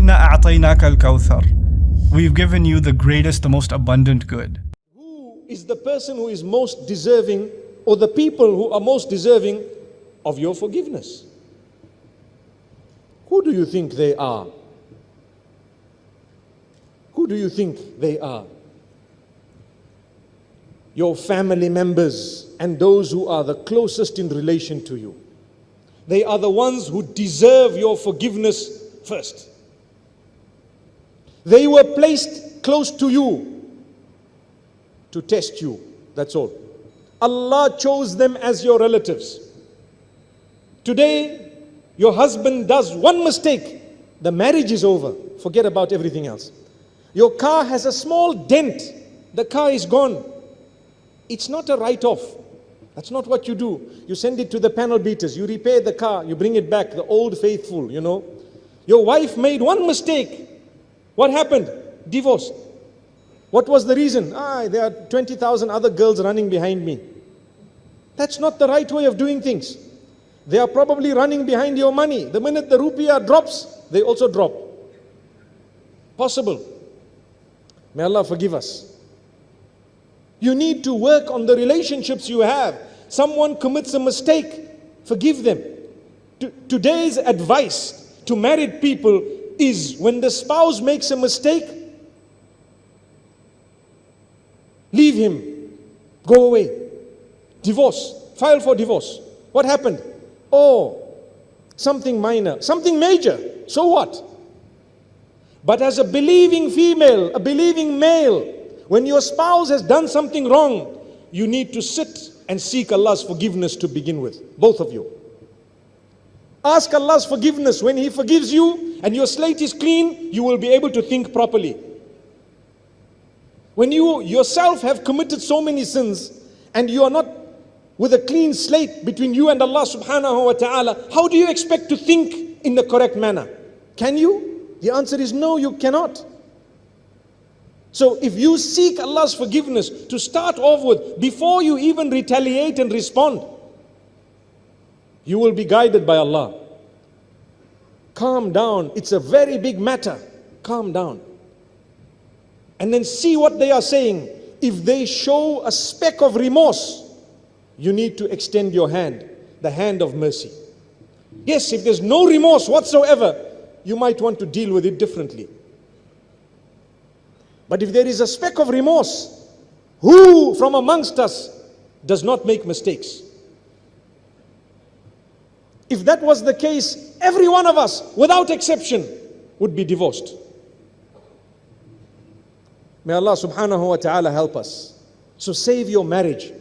إِنَّا أَعْطَيْنَاكَ الْكَوْثَرَ. We've given you the greatest, the most abundant good. Who is the person who is most deserving, or the people who are most deserving of your forgiveness? Who do you think they are? Who do you think they are? Your family members and those who are the closest in relation to you. They are the ones who deserve your forgiveness first. They were placed close to you to test you, that's all. Allah chose them as your relatives. Today, your husband does one mistake, the marriage is over. Forget about everything else. Your car has a small dent, the car is gone. It's not a write-off. That's not what you do. You send it to the panel beaters, you repair the car, you bring it back, the old faithful, you know. Your wife made one mistake. What happened? Divorce. What was the reason? There are 20,000 other girls running behind me. That's not the right way of doing things. They are probably running behind your money. The minute the rupiah drops, they also drop. Possible. May Allah forgive us. You need to work on the relationships you have. Someone commits a mistake, forgive them. Today's advice to married people is, when the spouse makes a mistake, leave him, go away, divorce, file for divorce. What happened? Oh, something minor, something major, so what? But as a believing female, a believing male, when your spouse has done something wrong, you need to sit and seek Allah's forgiveness to begin with, both of you. Ask Allah's forgiveness. When He forgives you and your slate is clean, you will be able to think properly. When you yourself have committed so many sins and you are not with a clean slate between you and Allah subhanahu wa ta'ala, how do you expect to think in the correct manner? Can you? The answer is no, you cannot. So if you seek Allah's forgiveness to start off with, before you even retaliate and respond, you will be guided by Allah. Calm down. It's a very big matter. Calm down. And then see what they are saying. If they show a speck of remorse, you need to extend your hand, the hand of mercy. Yes, if there's no remorse whatsoever, you might want to deal with it differently. But if there is a speck of remorse, who from amongst us does not make mistakes? If that was the case, every one of us, without exception, would be divorced. May Allah subhanahu wa ta'ala help us. So save your marriage.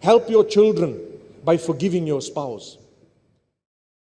Help your children by forgiving your spouse.